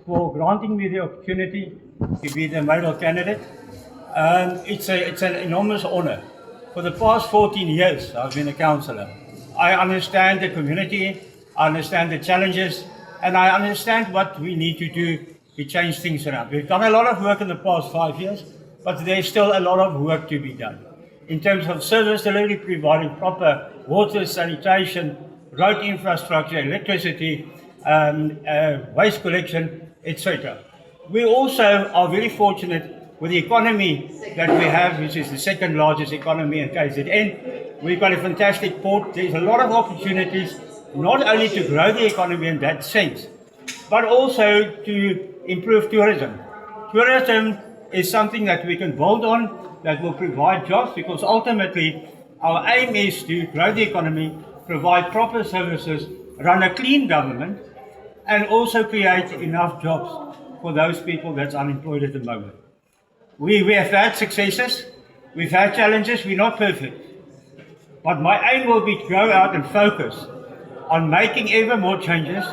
for granting me the opportunity to be the mayoral candidate. It's an enormous honor. For the past 14 years, I've been a councillor. I understand the community, I understand the challenges, and I understand what we need to do to change things around. We've done a lot of work in the past 5 years, but there's still a lot of work to be done. In terms of service delivery, providing proper water, sanitation, road infrastructure, electricity, waste collection, etc. We also are very fortunate with the economy that we have, which is the second largest economy in KZN. We've got a fantastic port. There's a lot of opportunities, not only to grow the economy in that sense, but also to improve tourism. Tourism is something that we can build on, that will provide jobs, because ultimately our aim is to grow the economy, provide proper services, run a clean government, and also create enough jobs for those people that's unemployed at the moment. We have had successes, we've had challenges, we're not perfect. But my aim will be to go out and focus on making ever more changes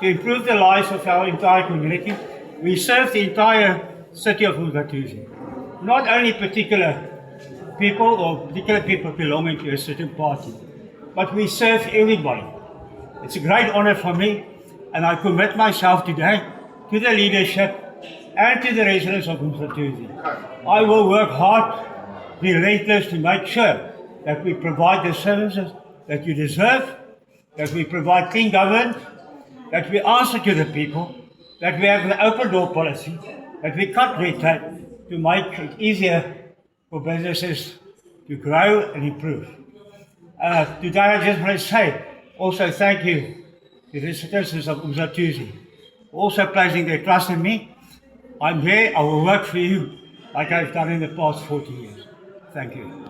to improve the lives of our entire community. We serve the entire city of Umhlatuzi, not only particular people or particular people belonging to a certain party, but we serve everybody. It's a great honor for me, and I commit myself today to the leadership and to the residents of Umhlatuzi. I will work hard, be relentless to make sure that we provide the services that you deserve, that we provide clean government, that we answer to the people, that we have an open door policy, that we cut red tape to make it easier for businesses to grow and improve. Today I just want to say also thank you to the citizens of Umhlatuzi for also placing their trust in me. I'm here, I will work for you like I've done in the past 40 years. Thank you.